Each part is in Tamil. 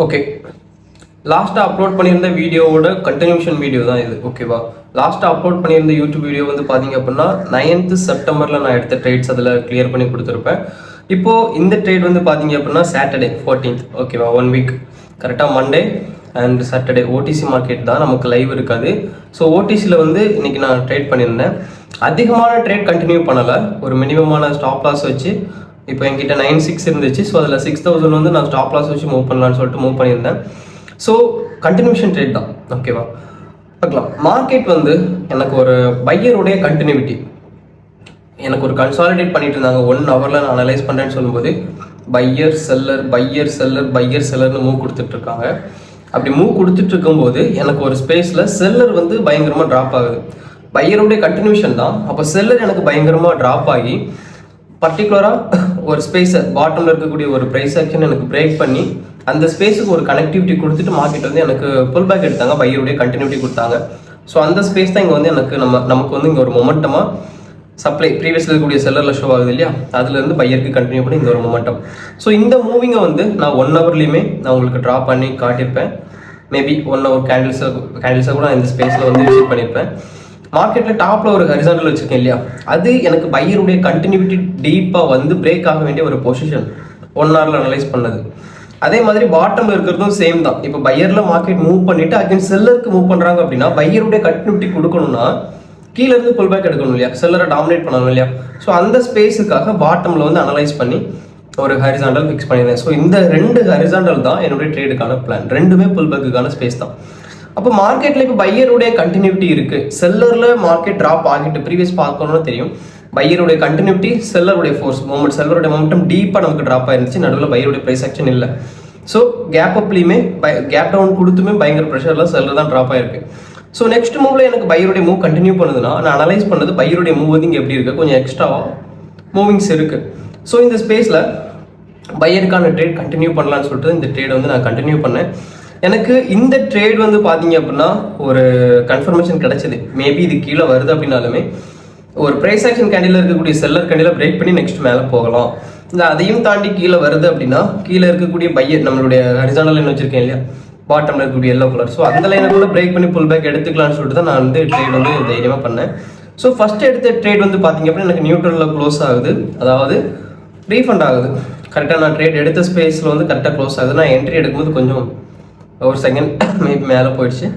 ஓகே, லாஸ்ட்டாக அப்லோட் பண்ணியிருந்த வீடியோவோட கண்டினியூஷன் வீடியோ தான் இது. ஓகேவா? லாஸ்ட்டாக அப்லோட் பண்ணியிருந்த யூடியூப் வீடியோ வந்து பார்த்தீங்க அப்படின்னா 9th செப்டம்பரில் நான் எடுத்த ட்ரேட்ஸ் அதில் கிளியர் பண்ணி கொடுத்துருப்பேன். இப்போது இந்த ட்ரேட் வந்து பார்த்தீங்க அப்படின்னா சாட்டர்டே 14th. ஓகேவா? 1 வீக் கரெக்டாக Monday and Saturday Odissi market தான், நமக்கு லைவ் இருக்காது. ஸோ ஓடிசியில் வந்து இன்றைக்கி நான் ட்ரேட் பண்ணியிருந்தேன். அதிகமான ட்ரேட் கண்டினியூ பண்ணலை, ஒரு மினிமமான ஸ்டாப் லாஸ் வச்சு. இப்போ என்கிட்ட 9,600 இருந்துச்சு. ஸோ அதில் 6,000 வந்து நான் ஸ்டாப் லாஸ் வச்சு மூவ் பண்ணலான்னு சொல்லிட்டு மூவ் பண்ணியிருந்தேன். ஸோ கண்டினியூஷன் ட்ரேட் தான். ஓகேவா? பார்க்கலாம். மார்க்கெட் வந்து எனக்கு ஒரு பையருடைய கண்டினியூட்டி, எனக்கு ஒரு கன்சாலிடேட் பண்ணிட்டு இருந்தாங்க. 1 ஹவரில் நான் அனலைஸ் பண்ணுறேன்னு சொல்லும்போது buyer seller buyer seller buyer செல்லர்னு மூவ் கொடுத்துட்ருக்காங்க. அப்படி மூவ் கொடுத்துட்டு இருக்கும்போது எனக்கு ஒரு ஸ்பேஸில் செல்லர் வந்து பயங்கரமாக ட்ராப் ஆகுது. பையருடைய கண்டினியூஷன் தான். அப்போ செல்லர் எனக்கு பயங்கரமாக ட்ராப் ஆகி பர்டிகுலராக ஒரு ஸ்பேஸை பாட்டமில் இருக்கக்கூடிய ஒரு ப்ரைஸ் ஆக்ஷன் எனக்கு பிரேக் பண்ணி அந்த ஸ்பேஸுக்கு ஒரு கனெக்டிவிட்டி கொடுத்துட்டு மார்க்கெட் வந்து எனக்கு புல் பேக் எடுத்தாங்க, பையருடைய கண்டினியூட்டி கொடுத்தாங்க. ஸோ அந்த ஸ்பேஸ் தான் இங்கே வந்து நமக்கு வந்து இங்கே ஒரு மொமெண்டமாக சப்ளை ப்ரீவியஸில் இருக்கக்கூடிய செல்லரில் ஷோ ஆகுது இல்லையா, அதுலேருந்து பையருக்கு கண்டினியூ பண்ணி இந்த ஒரு மொமெண்டம். ஸோ இந்த மூவிங்கை வந்து நான் 1 ஹவர்லேயுமே நான் உங்களுக்கு ட்ரா பண்ணி காட்டியிருப்பேன். மேபி 1 ஹவர் கேண்டில்ஸை கூட நான் இந்த ஸ்பேஸில் வந்து விசிட் பண்ணியிருப்பேன். மார்க்கெட்டில் டாப்பில் ஒரு ஹரிசாண்டல் வச்சுருக்கேன் இல்லையா, அது எனக்கு பையருடைய கண்டினியூட்டி டீப்பாக வந்து பிரேக் ஆக வேண்டிய ஒரு பொசிஷன் 1 ஹவரில் அனலைஸ் பண்ணது. அதே மாதிரி பாட்டமில் இருக்கிறதும் சேம் தான். இப்போ பையரில் மார்க்கெட் மூவ் பண்ணிவிட்டு அகைன் செல்லருக்கு மூவ் பண்ணுறாங்க அப்படின்னா பையருடைய கண்டினியூட்டி கொடுக்கணும்னா கீழேருந்து புல் பேக் எடுக்கணும் இல்லையா, செல்லரை டாமினேட் பண்ணணும் இல்லையா. ஸோ அந்த ஸ்பேஸுக்காக பாட்டமில் வந்து அனலைஸ் பண்ணி ஒரு ஹரிசாண்டல் ஃபிக்ஸ் பண்ணியிருந்தேன். ஸோ இந்த 2 ஹரிசாண்டல் தான் என்னுடைய ட்ரேடுக்கான பிளான். 2மே புல் பேக்குக்கான ஸ்பேஸ் தான். அப்போ மார்க்கெட்டில் இப்போ பையருடைய கண்டினியூட்டி இருக்குது, செல்லரில் மார்க்கெட் ட்ராப் ஆகிட்டு ப்ரீவியஸ் பார்க்கணும்னு தெரியும். பையருடைய கண்டினியூட்டி, செல்லருடைய ஃபோர்ஸ் மூமெண்ட், செல்லருடைய மொமெண்டம் டீப்பாக நமக்கு ட்ராப் ஆயிருந்துச்சு. நடுவில் பையருடைய ப்ரைஸ் ஆக்ஷன் இல்லை. ஸோ கேப் அப்லேயுமே கேப் டவுன் கொடுத்துமே பயங்கர ப்ரெஷரில் செல்லர் தான் ட்ராப் ஆயிருக்கு. ஸோ நெக்ஸ்ட் மூவில் எனக்கு பையருடைய மூவ் கண்டினியூ பண்ணுதுன்னா நான் அனலைஸ் பண்ணது பையருடைய மூவ் வந்து இங்கே எப்படி இருக்குது, கொஞ்சம் எக்ஸ்ட்ராவாக மூவிங்ஸ் இருக்குது. ஸோ இந்த ஸ்பேஸில் பையருக்கான ட்ரேட் கண்டினியூ பண்ணலான்னு சொல்லிட்டு இந்த ட்ரேட் வந்து நான் கண்டினியூ பண்ணேன். எனக்கு இந்த ட்ரேட் வந்து பார்த்தீங்க அப்படின்னா ஒரு கன்ஃபர்மேஷன் கிடைச்சது. மேபி இது கீழே வருது அப்படின்னாலுமே ஒரு ப்ரைஸ் ஆக்ஷன் கேண்டில் இருக்கக்கூடிய செல்லர் கேண்டில் பிரேக் பண்ணி நெக்ஸ்ட் மேலே போகலாம். இல்லை அதையும் தாண்டி கீழே வருது அப்படின்னா கீழே இருக்கக்கூடிய பையர் நம்மளுடைய ஹரிசாண்டல் லைன் வச்சிருக்கேன் இல்லையா, பாட்டமில் இருக்கக்கூடிய எல்லோ கலர், ஸோ அந்த லைனை கூட பிரேக் பண்ணி புல் பேக் எடுத்துக்கலாம்னு சொல்லிட்டு தான் நான் வந்து ட்ரேட் வந்து தைரியமாக பண்ணேன். ஸோ ஃபஸ்ட்டு எடுத்த ட்ரேட் வந்து பார்த்தீங்க அப்படின்னா எனக்கு நியூட்ரலில் க்ளோஸ் ஆகுது, அதாவது ரீஃபண்ட் ஆகுது. கரெக்டாக நான் ட்ரேட் எடுத்த ஸ்பேஸில் வந்து கரெக்டாக க்ளோஸ் ஆகுது. நான் என்ட்ரி எடுக்கும்போது கொஞ்சம் ஒரு செகண்ட் மேபி மேலே போயிடுச்சு.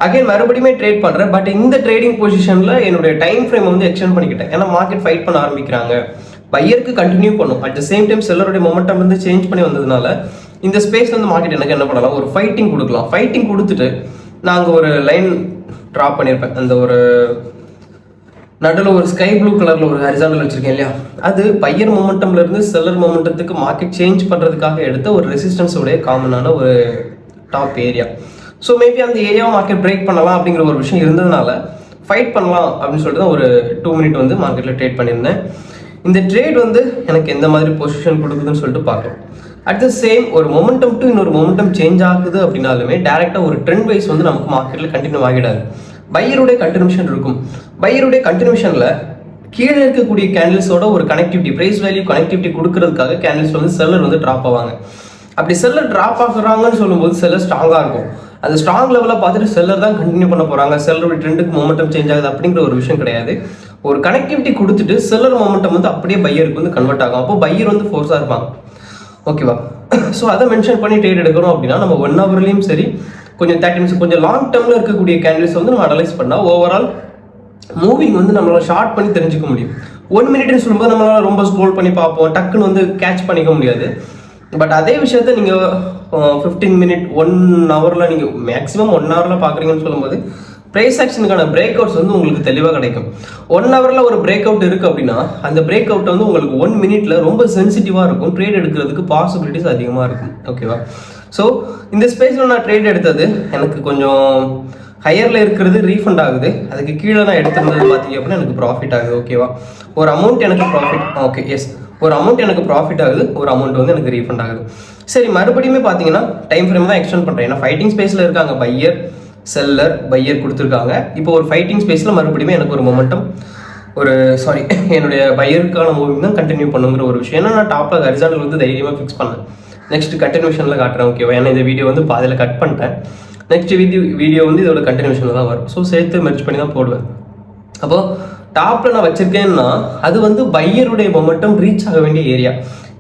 அகைன் மறுபடியுமே ட்ரேட் பண்ணுறேன். பட் இந்த ட்ரேடிங் பொசிஷனில் என்னுடைய டைம் ஃப்ரேம் வந்து எக்ஸ்டெண்ட் பண்ணிக்கிட்டேன். ஏன்னா மார்க்கெட் ஃபைட் பண்ண ஆரம்பிக்கிறாங்க, பையருக்கு கண்டினியூ பண்ணும். அட் த சேம் டைம் செல்லருடைய மொமெண்டம் வந்து சேஞ்ச் பண்ணி வந்ததுனால இந்த ஸ்பேஸ் வந்து மார்க்கெட் எனக்கு என்ன பண்ணலாம், ஒரு ஃபைட்டிங் கொடுக்கலாம். ஃபைட்டிங் கொடுத்துட்டு நாங்கள் ஒரு லைன் ட்ராப் பண்ணியிருப்பேன். அந்த ஒரு நடுவில் ஒரு ஸ்கை ப்ளூ கலரில் ஒரு ஹரிசாண்டல் வச்சுருக்கேன் இல்லையா, அது பையர் மொமெண்டம்லேருந்து செல்லர் மொமெண்டத்துக்கு மார்க்கெட் சேஞ்ச் பண்ணுறதுக்காக எடுத்த ஒரு ரெசிஸ்டன்ஸோடைய காமனான ஒரு டாப் ஏரியா. ஸோ மேபி அந்த ஏரியாவை மார்க்கெட் பிரேக் பண்ணலாம் அப்படிங்கிற ஒரு விஷயம் இருந்ததுனால ஃபைட் பண்ணலாம் அப்படின்னு சொல்லிட்டு தான் ஒரு 2 மினிட் வந்து மார்க்கெட்டில் ட்ரேட் பண்ணியிருந்தேன். இந்த ட்ரேட் வந்து எனக்கு எந்த மாதிரி பொசிஷன் கொடுக்குதுன்னு சொல்லிட்டு பார்க்கலாம். அட் த சேம் ஒரு மொமெண்டம் டு இன்னொரு மொமெண்டம் சேஞ்ச் ஆகுது அப்படின்னாலுமே டேரெக்டாக ஒரு ட்ரெண்ட் வைஸ் வந்து நமக்கு மார்க்கெட்டில் கண்டினியூ ஆகிடாது. பையருடைய கண்டினியூஷன் இருக்கும். பையருடைய கண்டினியூஷனில் கீழே இருக்கக்கூடிய கேண்டில்ஸோட ஒரு கனெக்டிவிட்டி, ப்ரைஸ் வேல்யூ கனெக்டிவிட்டி கொடுக்கறதுக்காக கேண்டில்ஸ் வந்து செல்லர் வந்து ட்ராப் ஆவாங்க. அப்படி செல்லர் ட்ராப் ஆகுறாங்கன்னு சொல்லும்போது செல்லர் ஸ்ட்ராங்காக இருக்கும். அந்த ஸ்ட்ராங் லெவலில் பார்த்துட்டு செல்லர் தான் கண்டினியூ பண்ண போகிறாங்க, செல்லருடைய ட்ரெண்டுக்கு மொமெண்டம் சேஞ்ச் ஆகுது அப்படிங்கிற ஒரு விஷயம் கிடையாது. ஒரு கனெக்டிவிட்டி கொடுத்துட்டு செல்லர் மொமெண்டம் வந்து அப்படியே பையருக்கு வந்து கன்வெர்ட் ஆகும். அப்போ பையர் வந்து ஃபோர்ஸாக இருப்பாங்க. ஓகேவா? ஸோ அதை மென்ஷன் பண்ணி ட்ரேட் எடுக்கணும் அப்படின்னா நம்ம 1 ஹவர்லேயும் சரி, கொஞ்சம் 30 மினிட்ஸ் கொஞ்சம் லாங் டேர்மில் இருக்கக்கூடிய கேண்டில்ஸ் வந்து நம்ம அனலைஸ் பண்ணால் ஓவரால் மூவிங் வந்து நம்மளால் ஷார்ட் பண்ணி தெரிஞ்சுக்க முடியும். 1 மினிட்னு சொல்லும்போது நம்மளால் ரொம்ப ஸ்க்ரோல் பண்ணி பார்ப்போம், டக்குன்னு வந்து கேட்ச் பண்ணிக்க முடியாது. பட் அதே விஷயத்த நீங்கள் 15 மினிட் 1 ஹவரில் நீங்கள் மேக்ஸிமம் 1 ஹவரில் பார்க்குறீங்கன்னு சொல்லும்போது ப்ரைஸ் ஆக்ஷனுக்கான பிரேக் அவுட்ஸ் வந்து உங்களுக்கு தெளிவாக கிடைக்கும். 1 ஹவரில் ஒரு பிரேக் அவுட் இருக்குது அப்படின்னா அந்த பிரேக் அவுட் வந்து உங்களுக்கு 1 மினிட்ல ரொம்ப சென்சிட்டிவாக இருக்கும். ட்ரேட் எடுக்கிறதுக்கு பாசிபிலிட்டிஸ் அதிகமாக இருக்கும். ஓகேவா? ஸோ இந்த ஸ்பேஸில் நான் ட்ரேட் எடுத்தது எனக்கு கொஞ்சம் ஹையரில் இருக்கிறது ரீஃபண்ட் ஆகுது. அதுக்கு கீழே நான் எடுத்துருந்தது பார்த்தீங்க அப்படின்னா எனக்கு ப்ராஃபிட் ஆகுது. ஓகேவா? ஒரு அமௌண்ட் எனக்கு ப்ராஃபிட், ஓகே எஸ், ஒரு அமௌண்ட் எனக்கு ப்ராஃபிட் ஆகுது, ஒரு அமௌண்ட் வந்து எனக்கு ரீஃபண்ட் ஆகுது. சரி, மறுபடியுமே பார்த்தீங்கன்னா டைம் ஃப்ரேம் தான் எக்ஸ்டெண்ட் பண்ணுறேன். ஏன்னா ஃபைட்டிங் ஸ்பேஸில் இருக்காங்க, பையர் செல்லர் பையர் கொடுத்துருக்காங்க. இப்போ ஒரு ஃபைட்டிங் ஸ்பேஸில் மறுபடியுமே எனக்கு ஒரு மொமெண்டம் என்னுடைய பையருக்கான மூவிங் தான் கண்டினியூ பண்ணுங்கிற ஒரு விஷயம். ஏன்னா நான் டாப்பில் ஹரிசாண்டல் வந்து தைரியமாக ஃபிக்ஸ் பண்ணேன். நெக்ஸ்ட் கண்டினியூஷனில் காட்டுறேன் ஓகேவா. ஏன்னா இந்த வீடியோ வந்து பாதியில் கட் பண்ணிட்டேன். நெக்ஸ்ட் வீடியோ வந்து இதோட கண்டினியூஷனில் தான் வரும். ஸோ சேர்த்து மெர்ஜ் பண்ணி தான் போடுவேன். அப்போது டாப்பில் நான் வச்சுருக்கேன்னா அது வந்து பையருடைய மொமெண்டம் ரீச் ஆக வேண்டிய ஏரியா.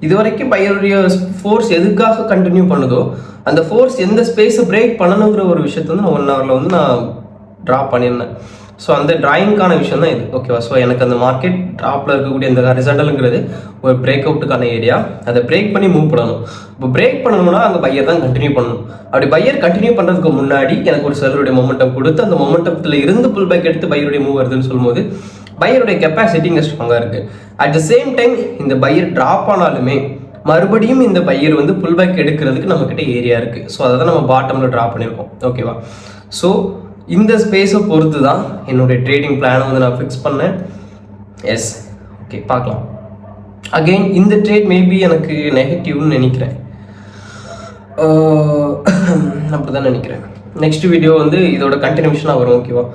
இது வரைக்கும் பையருடைய ஃபோர்ஸ் எதுக்காக கண்டினியூ பண்ணுதோ அந்த ஃபோர்ஸ் எந்த ஸ்பேஸை பிரேக் பண்ணணுங்கிற ஒரு விஷயத்த வந்து நான் 1 ஹவரில் வந்து நான் ட்ரா பண்ணியிருந்தேன். ஸோ அந்த டிராயிங்கான விஷயம் தான் இது ஓகேவா. ஸோ எனக்கு அந்த மார்க்கெட் டாப்பில் இருக்கக்கூடிய அந்த ஹரிசாண்டலுங்கிறது ஒரு பிரேக் அவுட்டுக்கான ஏரியா. அதை பிரேக் பண்ணி மூவ் பண்ணணும். இப்போ பிரேக் பண்ணணும்னா அங்கே பையர் தான் கண்டினியூ பண்ணணும். அப்படி பையர் கண்டினியூ பண்ணுறதுக்கு முன்னாடி எனக்கு ஒரு செல்லருடைய மொமெண்டம் கொடுத்து அந்த மொமெண்டத்தில் இருந்து புல் பேக் எடுத்து பையருடைய மூவ் வருதுன்னு சொல்லும்போது பையருடைய கெப்பாசிட்டி இங்கே ஸ்ட்ராங்காக இருக்குது. அட் த சேம் டைம் இந்த பையர் ட்ராப் ஆனாலுமே மறுபடியும் இந்த பையர் வந்து புல் பேக் எடுக்கிறதுக்கு நம்மக்கிட்ட ஏரியா இருக்குது. ஸோ அதை தான் நம்ம பாட்டமில் ட்ரா பண்ணியிருக்கோம் ஓகேவா. ஸோ இந்த ஸ்பேஸை பொறுத்து தான் என்னுடைய ட்ரேடிங் பிளானை வந்து நான் ஃபிக்ஸ் பண்ணேன். எஸ் ஓகே பார்க்கலாம். அகெயின் இந்த ட்ரேட் மேபி எனக்கு நெகட்டிவ்னு நினைக்கிறேன், அப்படி தான் நினைக்கிறேன். நெக்ஸ்ட் வீடியோ வந்து இதோட கண்டினியூஷனாக வரும் ஓகேவா.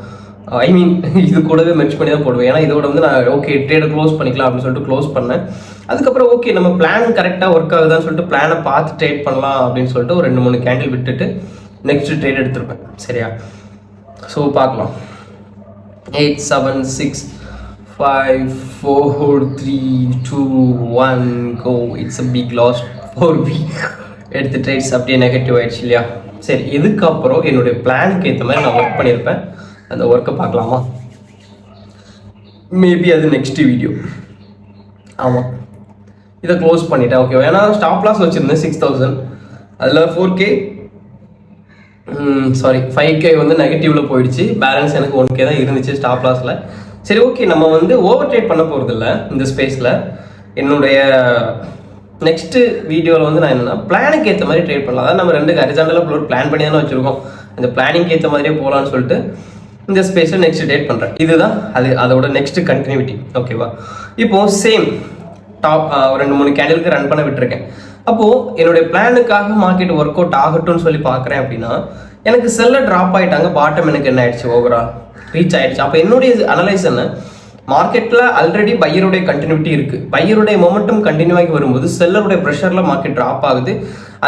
ஐ மீன் இது கூடவே மெர்ஜ் பண்ணி தான் போடுவேன். ஏன்னா இதோட வந்து நான் ஓகே ட்ரேடை க்ளோஸ் பண்ணிக்கலாம் அப்படின்னு சொல்லிட்டு க்ளோஸ் பண்ணேன். அதுக்கப்புறம் ஓகே நம்ம பிளான் கரெக்டாக ஒர்க் ஆகுதான்னு சொல்லிட்டு பிளானை பார்த்து ட்ரேட் பண்ணலாம் அப்படின்னு சொல்லிட்டு ஒரு 2-3 கேண்டில் விட்டுட்டு நெக்ஸ்ட் ட்ரேட் எடுத்திருப்பேன் சரியா. ஸோ பார்க்கலாம். 8 7 6 5 4 3 2 1 go. It's a big loss 4 week. எடுத்து ட்ரேட்ஸ் அப்படியே நெகட்டிவ் ஆயிடுச்சு இல்லையா. சரி இதுக்கப்புறம் என்னுடைய பிளானுக்கு ஏற்ற மாதிரி நான் ஒர்க் பண்ணியிருப்பேன். அந்த ஒர்க்கை பார்க்கலாமா? மேபி அது நெக்ஸ்ட் வீடியோ. ஆமாம் இதை க்ளோஸ் பண்ணிட்டேன் ஓகேவா. ஏன்னா ஸ்டாப் லாஸ் வச்சுருந்தேன் 6000, அதில் 4K சாரி 5K வந்து நெகட்டிவ்ல போயிடுச்சு. பேலன்ஸ் எனக்கு 1K தான் இருந்துச்சு ஸ்டாப் லாஸில். சரி ஓகே நம்ம வந்து ஓவர் ட்ரேட் பண்ண போகிறதில்ல இந்த ஸ்பேஸில். என்னுடைய நெக்ஸ்ட்டு வீடியோவில் வந்து நான் என்னென்னா பிளானுக்கு ஏற்ற மாதிரி ட்ரேட் பண்ணலாம். அதான் நம்ம 2 ஹரிசாண்டலாக பிளான் பண்ணி தானே வச்சுருக்கோம். அந்த பிளானிங்க்கு ஏற்ற மாதிரியே போகலான்னு சொல்லிட்டு இந்த ஸ்பேஸில் நெக்ஸ்ட் டேட் பண்ணுறேன். இதுதான் அதோட நெக்ஸ்ட் கண்டினியூட்டி ஓகேவா. இப்போது சேம் டாப் 2-3 கேண்டிலுக்கு ரன் பண்ண விட்டுருக்கேன். அப்போது என்னுடைய பிளானுக்காக மார்க்கெட் ஒர்க் அவுட் ஆகட்டும்னு சொல்லி பார்க்குறேன் அப்படின்னா எனக்கு செல்ல ட்ராப் ஆகிட்டாங்க. பாட்டம் எனக்கு என்ன ஆயிடுச்சு ஓவரால் ரீச் ஆகிடுச்சு. அப்போ என்னுடைய அனலைஸ் என்ன, மார்க்கெட்டில் ஆல்ரெடி பையருடைய கண்டினியூட்டி இருக்குது. பையருடைய மொமெண்டம் கண்டினியூ ஆகி வரும்போது செல்லருடைய ப்ரெஷரில் மார்க்கெட் ட்ராப் ஆகுது.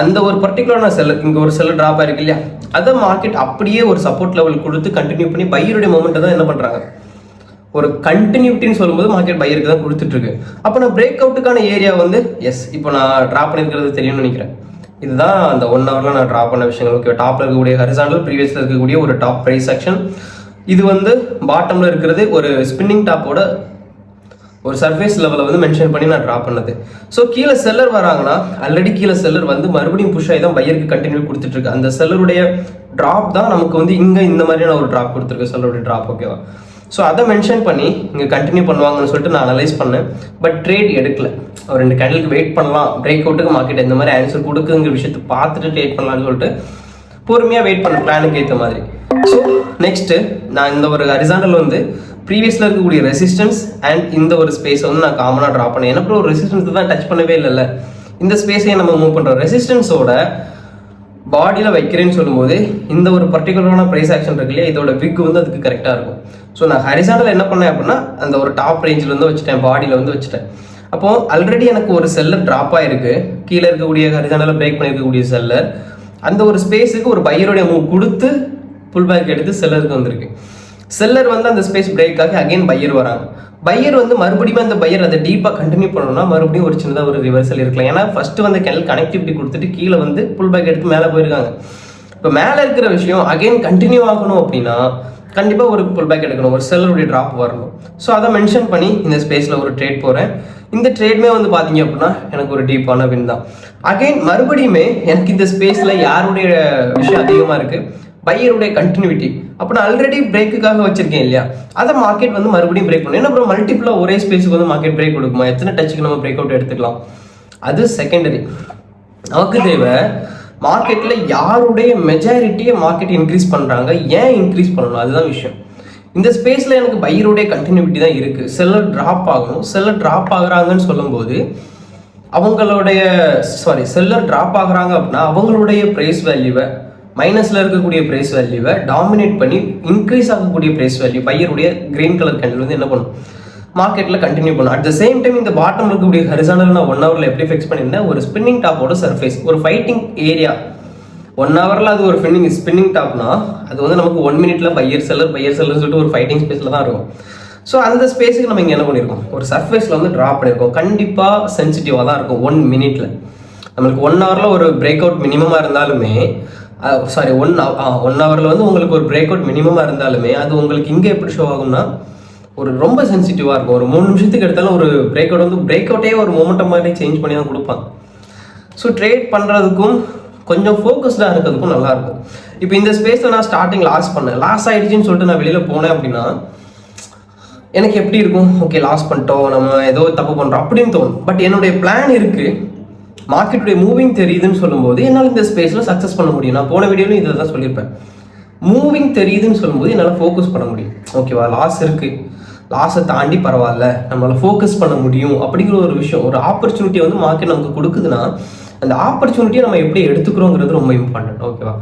அந்த ஒரு பர்டிகுலரான செல்லர் இங்கே ஒரு செல்லர் ட்ராப் ஆயிருக்கு இல்லையா, அதை மார்க்கெட் அப்படியே ஒரு சப்போர்ட் லெவல் கொடுத்து கண்டினியூ பண்ணி பையருடைய மொமெண்ட்டை தான் என்ன பண்ணுறாங்க ஒரு கண்டினியூட்டின்னு சொல்லும்போது மார்க்கெட் பையருக்கு தான் கொடுத்துட்ருக்கு. அப்போ நான் பிரேக் அவுட்டுக்கான ஏரியா வந்து எஸ் இப்போ நான் ட்ரா பண்ணியிருக்கிறது தெரியும்னு நினைக்கிறேன். இதுதான் அந்த 1 ஹவரில் நான் ட்ரா பண்ண விஷயங்கள் ஓகே. டாப்பில் இருக்கக்கூடிய ஹரிசாண்டல், ப்ரீவியஸில் இருக்கக்கூடிய ஒரு டாப் ப்ரைஸ் ஆக்ஷன். இது வந்து பாட்டமில் இருக்கிறது ஒரு ஸ்பின்னிங் டாப்போட ஒரு சர்ஃபேஸ் லெவலில் வந்து மென்ஷன் பண்ணி நான் ட்ரா பண்ணது. ஸோ கீழே செல்லர் வராங்கன்னா ஆல்ரெடி கீழே செல்லர் வந்து மறுபடியும் புஷ் ஆகி தான் பையருக்கு கண்டினியூ கொடுத்துட்ருக்கு. அந்த செல்லருடைய ட்ராப் தான் நமக்கு வந்து இங்கே இந்த மாதிரியான ஒரு ட்ராப் கொடுத்துருக்கு செல்லருடைய ட்ராப் ஓகேவா. ஸோ அதை மென்ஷன் பண்ணி இங்கே கண்டினியூ பண்ணுவாங்கன்னு சொல்லிட்டு நான் அனலைஸ் பண்ணேன். பட் ட்ரேட் எடுக்கல. ஒரு 2 கேண்டிலுக்கு வெயிட் பண்ணலாம், பிரேக் அவுட்டுக்கு மார்க்கெட் இந்த மாதிரி ஆன்சர் கொடுக்குங்கிற விஷயத்தை பார்த்துட்டு ட்ரேட் பண்ணலான்னு சொல்லிட்டு பொறுமையாக வெயிட் பண்ண பிளானுக்கு ஏற்ற மாதிரி. ஸோ நெக்ஸ்ட்டு நான் இந்த ஒரு ஹரிசாண்டல் வந்து ப்ரீவியஸில் இருக்கக்கூடிய ரெசிஸ்டன்ஸ் அண்ட் இந்த ஒரு ஸ்பேஸை வந்து நான் காமனாக ட்ரா பண்ணேன். எனக்கு ஒரு ரெசிஸ்டன்ஸ் தான் டச் பண்ணவே இல்லைல்ல, இந்த ஸ்பேஸையே நம்ம மூவ் பண்ணுறோம். ரெசிஸ்டன்ஸோட பாடியில் வைக்கிறேன்னு சொல்லும்போது இந்த ஒரு பர்டிகுலரான ப்ரைஸ் ஆக்ஷன் இருக்கு இல்லையா, இதோட விக் வந்து அதுக்கு கரெக்டாக இருக்கும். ஸோ நான் ஹரிசாண்டல் என்ன பண்ணேன் அப்படின்னா அந்த ஒரு டாப் ரேஞ்சில் வந்து வச்சுட்டேன், பாடியில் வந்து வச்சுட்டேன். அப்போது ஆல்ரெடி எனக்கு ஒரு செல்லர் ட்ராப் ஆகிருக்கு, கீழே இருக்கக்கூடிய ஹரிசாண்டலில் பிரேக் பண்ணியிருக்கக்கூடிய செல்லர் அந்த ஒரு ஸ்பேஸுக்கு ஒரு பையருடைய மூவ் கொடுத்து புல் பேக் எடுத்து செல்லருக்கு வந்திருக்கு. செல்லர் வந்து அந்த ஸ்பேஸ் பிரேக் ஆகி அகைன் பையர் வராங்க. பையர் வந்து மறுபடியும் அந்த பையர் அதை டீப்பாக கண்டினியூ பண்ணணும்னா மறுபடியும் ஒரு சின்னதாக ஒரு ரிவர்சல் இருக்கலாம். ஏன்னா ஃபஸ்ட்டு வந்து கேண்டில் கனெக்டிவிட்டி கொடுத்துட்டு கீழே வந்து புல் பேக் எடுத்து மேலே போயிருக்காங்க. இப்போ மேலே இருக்கிற விஷயம் அகைன் கண்டினியூ ஆகணும் அப்படின்னா கண்டிப்பாக ஒரு புல் பேக் எடுக்கணும், ஒரு செல்லருடைய ட்ராப் வரணும். ஸோ அதை மென்ஷன் பண்ணி இந்த ஸ்பேஸில் ஒரு ட்ரேட் போகிறேன். இந்த ட்ரேட்மே வந்து பார்த்தீங்க அப்படின்னா எனக்கு ஒரு டீப்பான வின் தான். அகைன் மறுபடியுமே எனக்கு இந்த ஸ்பேஸில் யாருடைய விஷயம் அதிகமாக இருக்குது, பையருடைய கண்டினியூட்டி. அப்போ நான் ஆல்ரெடி பிரேக்குக்காக வச்சிருக்கேன் இல்லையா, அதை மார்க்கெட் வந்து மறுபடியும் பிரேக் பண்ணும். ஏன்னா அப்புறம் மல்டிபிளாக ஒரே ஸ்பேஸுக்கு வந்து மார்க்கெட் பிரேக் கொடுக்குமா, எத்தனை டச்சுக்கு நம்ம பிரேக் அவுட் எடுத்துக்கலாம், அது செகண்டரி. நமக்கு தேவை மார்க்கெட்டில் யாருடைய மெஜாரிட்டியை மார்க்கெட் இன்க்ரீஸ் பண்ணுறாங்க, ஏன் இன்க்ரீஸ் பண்ணணும், அதுதான் விஷயம். இந்த ஸ்பேஸில் எனக்கு பையருடைய கண்டினியூட்டி தான் இருக்குது. செல்லர் ட்ராப் ஆகணும், செல்லர் ட்ராப் ஆகுறாங்கன்னு சொல்லும்போது அவங்களுடைய செல்லர் ட்ராப் ஆகுறாங்க அப்படின்னா அவங்களுடைய ப்ரைஸ் வேல்யூவை மைனஸில் இருக்கக்கூடிய ப்ரைஸ் வேல்யூவை டாமினேட் பண்ணி இன்க்ரீஸ் ஆகக்கூடிய ப்ரைஸ் வேல்யூ பையருடைய கிரீன் கலர் கேண்டில் வந்து என்ன பண்ணும், மார்க்கெட்டில் கண்டினியூ பண்ணும். அட் த சேம் டைம் இந்த பாட்டம் இருக்கக்கூடிய ஹரிசாண்டல் நான் 1 ஹவரில் எப்படி ஃபிக்ஸ் பண்ணியிருந்தேன், ஒரு ஸ்பின்னிங் டாப்போட சர்ஃபேஸ், ஒரு ஃபைட்டிங் ஏரியா. 1 ஹவரில் அது ஒரு ஸ்பின்னிங் டாப்னா அது வந்து நமக்கு 1 மினிட்ல பையர் செல்லர் சொல்லிட்டு ஒரு ஃபைட்டிங் ஸ்பேஸில் தான் இருக்கும். ஸோ அந்த ஸ்பேஸுக்கு நம்ம இங்கே என்ன பண்ணியிருக்கோம், ஒரு சர்ஃபேஸில் வந்து ட்ரா பண்ணியிருக்கோம். கண்டிப்பாக சென்சிட்டிவாக தான் இருக்கும் 1 மினிட்ல. நம்மளுக்கு 1 ஹவரில் ஒரு பிரேக் அவுட் மினிமமாக இருந்தாலுமே, சாரி 1 ஹவரில் வந்து உங்களுக்கு ஒரு பிரேக் அவுட் மினிமமாக இருந்தாலுமே அது உங்களுக்கு இங்கே எப்படி ஷோ ஆகும்னா ஒரு ரொம்ப சென்சிட்டிவாக இருக்கும். ஒரு 3 நிமிஷத்துக்கு எடுத்தாலும் ஒரு பிரேக் அவுட் வந்து பிரேக் அவுட்டே ஒரு மொமெண்டம் மாதிரி சேஞ்ச் பண்ணி தான் கொடுப்பாங்க. ஸோ ட்ரேட் பண்ணுறதுக்கும் கொஞ்சம் ஃபோக்கஸ்டாக இருக்கிறதுக்கும் நல்லாயிருக்கும். இப்போ இந்த ஸ்பேஸில் நான் ஸ்டார்டிங் லாஸ் ஆகிடுச்சின்னு சொல்லிட்டு நான் வெளியில் போனேன் அப்படின்னா எனக்கு எப்படி இருக்கும், ஓகே லாஸ் பண்ணிட்டோம், நம்ம ஏதோ தப்பு பண்ணுறோம் அப்படின்னு தோணும். பட் என்னுடைய பிளான் இருக்குது, மார்க்கெட்டுடைய மூவிங் தெரியுதுன்னு சொல்லும்போது என்னால் இந்த ஸ்பேஸில் சக்ஸஸ் பண்ண முடியும். நான் போன வீடியோலையும் இதை தான் சொல்லியிருப்பேன். மூவிங் தெரியுதுன்னு சொல்லும்போது என்னால் ஃபோக்கஸ் பண்ண முடியும். ஓகேவா, லாஸ் இருக்குது, லாஸை தாண்டி பரவாயில்ல, நம்மளால் ஃபோக்கஸ் பண்ண முடியும் அப்படிங்கிற ஒரு விஷயம், ஒரு ஆப்பர்ச்சுனிட்டியை வந்து மார்க்கெட் நமக்கு கொடுக்குதுன்னா அந்த ஆப்பர்ச்சுனிட்டியை நம்ம எப்படி எடுத்துக்கிறோங்கிறது ரொம்ப இம்பார்ட்டன்ட். ஓகேவா,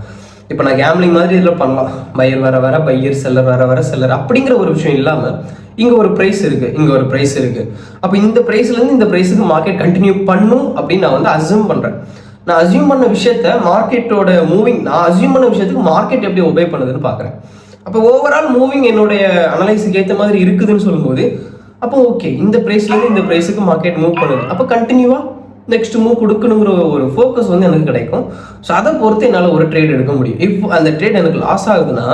இப்போ நான் கேம்லிங் மாதிரி இதில் பண்ணலாம், பையர் வர பையர், செல்லர் செல்லர் அப்படிங்கிற ஒரு விஷயம் இல்லாமல் இங்கே ஒரு ப்ரைஸ் இருக்குது, இங்கே ஒரு ப்ரைஸ் இருக்குது. அப்போ இந்த ப்ரைஸ்லேருந்து இந்த ப்ரைஸுக்கு மார்க்கெட் கண்டினியூ பண்ணும் அப்படின்னு நான் வந்து அஸ்யூம் பண்ணுறேன். நான் அஸ்யூம் பண்ண விஷயத்த மார்க்கெட்டோட மூவிங், நான் அஸ்யூம் பண்ண விஷயத்துக்கு மார்க்கெட் எப்படி ஒபே பண்ணுதுன்னு பார்க்குறேன். அப்போ ஓவரால் மூவிங் என்னுடைய அனலைஸுக்கு ஏற்ற மாதிரி இருக்குதுன்னு சொல்லும்போது அப்போ ஓகே, இந்த ப்ரைஸ்லேருந்து இந்த ப்ரைஸுக்கு மார்க்கெட் மூவ் பண்ணுது, அப்போ கண்டினியூவாக நெக்ஸ்ட் மூவ் கொடுக்கணுங்கிற ஒரு ஃபோக்கஸ் வந்து எனக்கு கிடைக்கும். ஸோ அதை பொறுத்து என்னால் ஒரு ட்ரேட் எடுக்க முடியும். இப்போ அந்த ட்ரேட் எனக்கு லாஸ் ஆகுதுன்னா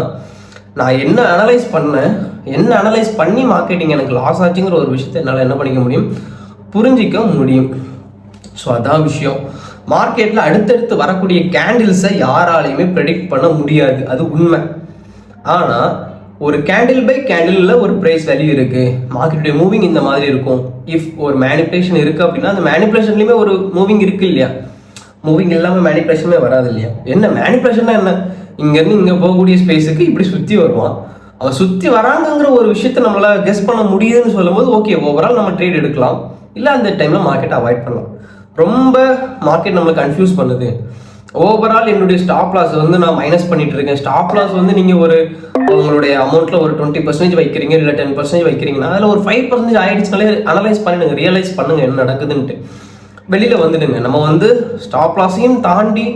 நான் என்ன அனலைஸ் பண்ணி மார்க்கெட்டிங் எனக்கு லாஸ் ஆச்சுங்கிற ஒரு விஷயத்தை என்னால் என்ன பண்ணிக்க முடியும், புரிஞ்சிக்க முடியும். ஸோ அதான் விஷயம். மார்க்கெட்டில் அடுத்தடுத்து வரக்கூடிய கேண்டில்ஸை யாராலையுமே ப்ரெடிக்ட் பண்ண முடியாது, அது உண்மை. ஆனால் ஒரு கேண்டில் பை கேண்டிலில் ஒரு ப்ரைஸ் வேல்யூ இருக்குது, மார்க்கெட்டுடைய மூவிங் இந்த மாதிரி இருக்கும். இஃப் ஒரு மேனிப்புலேஷன் இருக்குது அப்படின்னா அந்த மேனிப்புலேஷன்லேயுமே ஒரு மூவிங் இருக்குது இல்லையா, மூவிங் இல்லாமல் மேனிப்புலேஷனே வராது இல்லையா. என்ன மேனிப்புலேஷன்னா என்ன, இங்கேருந்து இங்கே போகக்கூடிய ஸ்பேஸுக்கு இப்படி சுற்றி வருவான், அவன் சுற்றி வராங்கிற ஒரு விஷயத்தை நம்மளால் கெஸ் பண்ண முடியுதுன்னு சொல்லும்போது ஓகே, ஓவரால் நம்ம ட்ரேட் எடுக்கலாம், இல்லை அந்த டைமில் மார்க்கெட்டை அவாய்ட் பண்ணலாம். ரொம்ப மார்க்கெட் நம்மளை கன்ஃபியூஸ் பண்ணுது. ஓவரால் என்னுடைய ஸ்டாப் லாஸ் வந்து நான் மைனஸ் பண்ணிட்டு இருக்கேன். ஸ்டாப் லாஸ் வந்து நீங்கள் ஒரு உங்களுடைய அமௌண்ட்டில் ஒரு 20% வைக்கிறீங்க, இல்லை 10% வைக்கிறீங்கன்னா அதில் ஒரு 5% ஆயிடுச்சுனாலே அனலைஸ் பண்ணிடுங்க, ரியலைஸ் பண்ணுங்க என்ன நடக்குதுன்ட்டு, வெளியில் வந்துடுங்க. நம்ம வந்து ஸ்டாப் லாஸையும் தாண்டி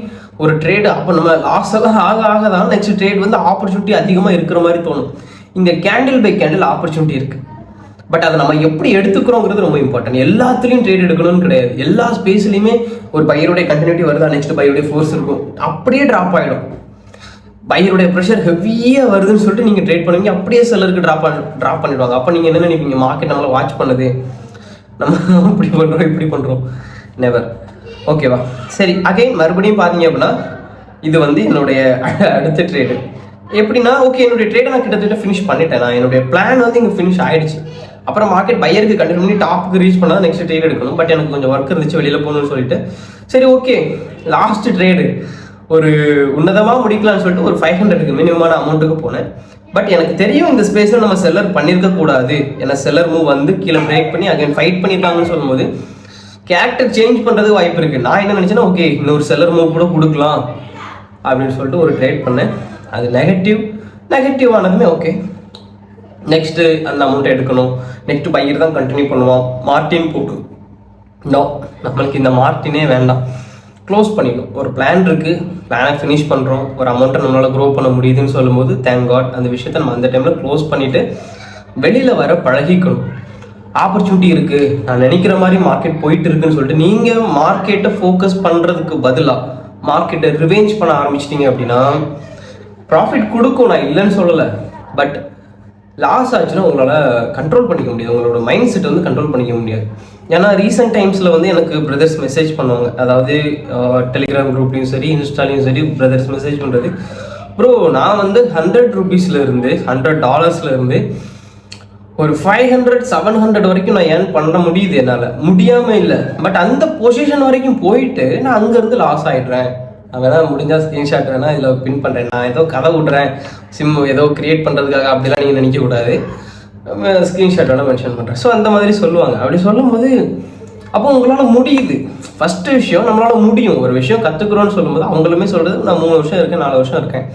ஒரு ட்ரேடு, அப்போ நம்ம லாஸ் எல்லாம் ஆக தான் நெக்ஸ்ட் ட்ரேட் வந்து ஆப்பர்ச்சுனிட்டி அதிகமாக இருக்கிற மாதிரி தோணும். இங்கே கேண்டில் பை கேண்டில் ஆப்பர்ச்சுனிட்டி இருக்குது, பட் அதை நம்ம எப்படி எடுத்துக்கிறோங்கிறது ரொம்ப இம்பார்ட்டன்ட். எல்லாத்துலேயும் ட்ரேட் எடுக்கணும்னு கிடையாது. எல்லா ஸ்பேஸ்லையுமே ஒரு பையருடைய கண்டினியூட்டி வருதா, நெக்ஸ்ட் பையருடைய ஃபோர்ஸ் இருக்கும், அப்படியே ட்ராப் ஆகிடும். பையருடைய ப்ரெஷர் ஹெவியாக வருதுன்னு சொல்லிட்டு நீங்கள் ட்ரேட் பண்ணுவீங்க, அப்படியே செல்லருக்கு ட்ராப் பண்ணிடுவாங்க. அப்போ நீங்கள் என்ன நினைப்பீங்க, மார்க்கெட் நம்மளை வாட்ச் பண்ணுது, நம்ம இப்படி பண்ணுறோம், நெவர். ஓகேவா, சரி. அகைன் மறுபடியும் பார்த்தீங்க அப்படின்னா இது வந்து என்னுடைய அடுத்த ட்ரேடு எப்படின்னா, ஓகே என்னுடைய ட்ரேடை நான் கிட்டத்தட்ட ஃபினிஷ் பண்ணிட்டேன். நான் என்னுடைய பிளான் வந்து இங்கே ஃபினிஷ் ஆகிடுச்சு. அப்புறம் மார்க்கெட் பையருக்கு கண்டினியூ பண்ணி டாப்புக்கு ரீச் பண்ணால் நெக்ஸ்ட் ட்ரேட் எடுக்கணும். பட் எனக்கு கொஞ்சம் ஒர்க் இருந்துச்சு, வெளியில் போகணும்னு சொல்லிட்டு சரி ஓகே லாஸ்ட் ட்ரேடு ஒரு உன்னதமாக முடிக்கலாம்னு சொல்லிட்டு ஒரு 500க்கு மினிமமான அமௌண்ட்டுக்கு போனேன். பட் எனக்கு தெரியும் இந்த ஸ்பேஸில் நம்ம செல்லர் பண்ணியிருக்க கூடாது, ஏன்னா செல்லர் மூவ் வந்து கீழே பிரேக் பண்ணி அகைன் ஃபைட் பண்ணியிருக்காங்கன்னு சொல்லும்போது கேரக்டர் சேஞ்ச் பண்ணுறதுக்கு வாய்ப்பு இருக்குது. நான் என்ன நினச்சேன்னா ஓகே இன்னொரு செல்லர் மூவ் கூட கொடுக்கலாம் அப்படின்னு சொல்லிட்டு ஒரு ட்ரேட் பண்ணேன். அது நெகட்டிவ் ஆனதுமே ஓகே நெக்ஸ்ட்டு அந்த அமௌண்ட்டை எடுக்கணும், நெக்ஸ்ட் பையர் தான் கண்டினியூ பண்ணுவோம். மார்டின் போட்டு நோ, நம்மளுக்கு இந்த மார்டினே வேண்டாம், க்ளோஸ் பண்ணிடணும். ஒரு பிளான் இருக்குது, பிளானை ஃபினிஷ் பண்ணுறோம், ஒரு அமௌண்ட்டை நம்மளால் க்ரோ பண்ண முடியுதுன்னு சொல்லும்போது தேங்க் காட் அந்த விஷயத்தை நம்ம அந்த டைமில் க்ளோஸ் பண்ணிவிட்டு வெளியில் வர பழகிக்கணும். ஆப்பர்ச்சுனிட்டி இருக்குது, நான் நினைக்கிற மாதிரி மார்க்கெட் போயிட்டு இருக்குன்னு சொல்லிட்டு நீங்கள் மார்க்கெட்டை ஃபோக்கஸ் பண்ணுறதுக்கு பதிலாக மார்க்கெட்டை ரிவேஞ்ச் பண்ண ஆரம்பிச்சிட்டிங்க அப்படின்னா ப்ராஃபிட் கொடுக்கும், நான் இல்லைன்னு சொல்லலை. பட் லாஸ் ஆச்சுன்னா உங்களால் கண்ட்ரோல் பண்ணிக்க முடியாது, உங்களோட மைண்ட் செட் வந்து கண்ட்ரோல் பண்ணிக்க முடியாது. ஏன்னா ரீசெண்ட் டைம்ஸில் வந்து எனக்கு பிரதர்ஸ் மெசேஜ் பண்ணுவாங்க, அதாவது டெலிகிராம் குரூப்லேயும் சரி இன்ஸ்டாலையும் சரி பிரதர்ஸ் மெசேஜ் பண்ணுறது, ப்ரோ நான் வந்து $100 $100 ஒரு 500-700 வரைக்கும் நான் ஏர்ன் பண்ண முடியுது, என்னால் முடியாமல் இல்லை. பட் அந்த பொசிஷன் வரைக்கும் போயிட்டு நான் அங்கேருந்து லாஸ் ஆகிடுறேன். நான் வேணால் முடிஞ்சால் ஸ்க்ரீன்ஷாட் வேணால் இதில் பின் பண்ணுறேன், நான் ஏதோ கதை விட்றேன் சிம் ஏதோ க்ரியேட் பண்ணுறதுக்காக அப்படிலாம் நீங்கள் நினைக்கக்கூடாது, ஸ்க்ரீன்ஷாட் வேணால் மென்ஷன் பண்ணுறேன். ஸோ அந்த மாதிரி சொல்லுவாங்க. அப்படி சொல்லும்போது அப்போ உங்களால் முடியுது. ஃபஸ்ட்டு விஷயம் நம்மளால் முடியும், ஒரு விஷயம் கற்றுக்குறோன்னு சொல்லும்போது அவங்களுமே சொல்கிறது நான் 3 வருஷம் இருக்கேன் 4 வருஷம் இருக்கேன்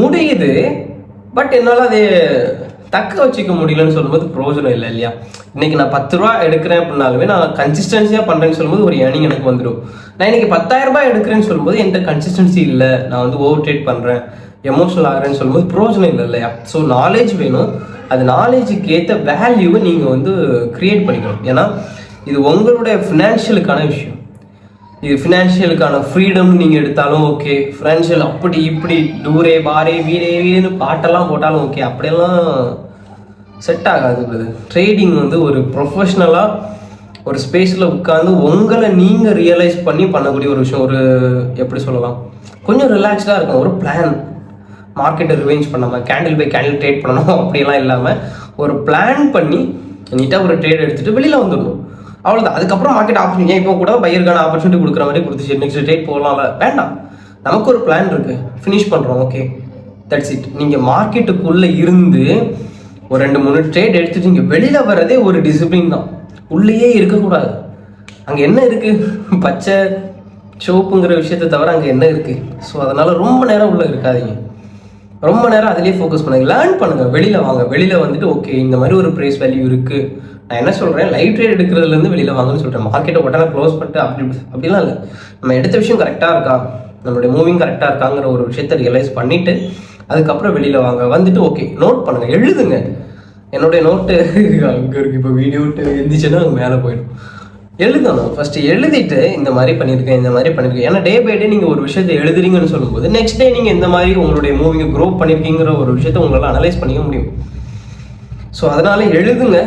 முடியுது. பட் என்னால் அதை தக்க வச்சுக்க முடியலன்னு சொல்லும்போது பிரயோஜனம் இல்லை இல்லையா? இன்னைக்கு நான் 10 ரூபா எடுக்கிறேன் அப்படின்னாலுமே நான் கன்சிஸ்டன்சியாக பண்ணுறேன்னு சொல்லும்போது ஒரு ஏர்னிங் எனக்கு வந்துடும். நான் இன்னைக்கு 10,000 ரூபாய் எடுக்கிறேன்னு சொல்லும்போது என்கிட்ட கன்சிஸ்டன்சி இல்லை, நான் வந்து ஓவர் ட்ரேட் பண்ணுறேன், எமோஷனல் ஆகிறேன்னு சொல்லும்போது பிரயோஜனம் இல்லை இல்லையா? ஸோ நாலேஜ் வேணும். அது நாலேஜுக்கு ஏற்ற வேல்யூவை நீங்கள் வந்து க்ரியேட் பண்ணிக்கணும். ஏன்னா இது உங்களுடைய ஃபினான்ஷியலுக்கான விஷயம். இது ஃபினான்ஷியலுக்கான ஃப்ரீடம் நீங்கள் எடுத்தாலும் ஓகே, ஃபினான்ஷியல் அப்படி இப்படி டூரே பாரே வீரேன்னு பாட்டெல்லாம் போட்டாலும் ஓகே, அப்படியெல்லாம் செட் ஆகாது. ட்ரேடிங் வந்து ஒரு ப்ரொஃபஷ்னலாக ஒரு ஸ்பேஸில் உட்காந்து உங்களை நீங்கள் ரியலைஸ் பண்ணி பண்ணக்கூடிய ஒரு விஷயம். ஒரு எப்படி சொல்லலாம், கொஞ்சம் ரிலாக்ஸ்டாக இருக்கும். ஒரு பிளான், மார்க்கெட்டை ரிவேஞ்ச் பண்ணாமல் கேண்டில் பை கேண்டில் ட்ரேட் பண்ணணும் அப்படியெல்லாம் இல்லாமல் ஒரு பிளான் பண்ணி நீட்டாக ஒரு ட்ரேட் எடுத்துகிட்டு வெளியில் வந்துடணும். அவ்வளோதான். அதுக்கப்புறம் மார்க்கெட் ஆப்பர்ச்சுனிட்டி இப்போ கூட பையருக்கான ஆப்பர்ச்சுனிட்டி கொடுக்குற மாதிரி கொடுத்துச்சு, நெக்ஸ்ட் ட்ரேட் போகலாம்ல, வேண்டாம். நமக்கு ஒரு பிளான் இருக்குது, ஃபினிஷ் பண்ணுறோம், ஓகே, தட்ஸ் இட். நீங்கள் மார்க்கெட்டுக்குள்ளே இருந்து ஒரு 2-3 ட்ரேட் எடுத்துட்டு நீங்கள் வெளியில் வர்றதே ஒரு டிசிப்ளின் தான். உள்ளேயே இருக்கக்கூடாது. அங்கே என்ன இருக்குது, பச்சை சோப்புங்கிற விஷயத்தை தவிர அங்கே என்ன இருக்குது? ஸோ அதனால் ரொம்ப நேரம் உள்ளே இருக்காதீங்க, ரொம்ப நேரம் அதிலே ஃபோக்கஸ் பண்ணுங்கள், லேர்ன் பண்ணுங்கள். வெளியில் வாங்க, வெளியில் வந்துட்டு ஓகே இந்த மாதிரி ஒரு ப்ரைஸ் வேல்யூ இருக்குது. நான் என்ன சொல்கிறேன், லைவ் ட்ரேட் எடுக்கிறதுலேருந்து வெளியில் வாங்கன்னு சொல்கிறேன். மார்க்கெட்டை உடனே க்ளோஸ் பண்ணிட்டு அப்படிலாம் இல்லை. நம்ம எடுத்த விஷயம் கரெக்டாக இருக்கா, நம்மளுடைய மூவிங் கரெக்டாக இருக்காங்கிற ஒரு விஷயத்தை ரியலைஸ் பண்ணிவிட்டு அதுக்கப்புறம் வெளியில் வாங்க. வந்துட்டு ஓகே நோட் பண்ணுங்கள், எழுதுங்க. என்னுடைய நோட்டு அங்கே இருக்குது. இப்போ வீடியோ எழுந்திச்சுன்னா அங்கே மேலே போயிடும். எழுதணும். ஃபஸ்ட்டு எழுதிட்டு இந்த மாதிரி பண்ணியிருக்கேன், இந்த மாதிரி பண்ணியிருக்கேன். ஏன்னா டே பை டே நீங்கள் ஒரு விஷயத்தை எழுதுறீங்கன்னு சொல்லும்போது நெக்ஸ்ட் டே நீங்கள் இந்த மாதிரி உங்களுடைய மூவிங்கை க்ரோ பண்ணியிருக்கீங்கிற ஒரு விஷயத்தை உங்களால் அனலைஸ் பண்ணிக்க முடியும். ஸோ அதனால் எழுதுங்க,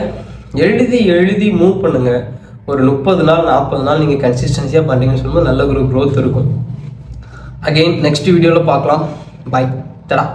எழுதி மூவ் பண்ணுங்கள். ஒரு 30 நாள் 40 நாள் நீங்கள் கன்சிஸ்டன்சியாக பண்ணுறீங்கன்னு சொல்லும்போது நல்ல ஒரு க்ரோத் இருக்கும். அகெயின் நெக்ஸ்ட் வீடியோவில் பார்க்கலாம். பாய், தடா.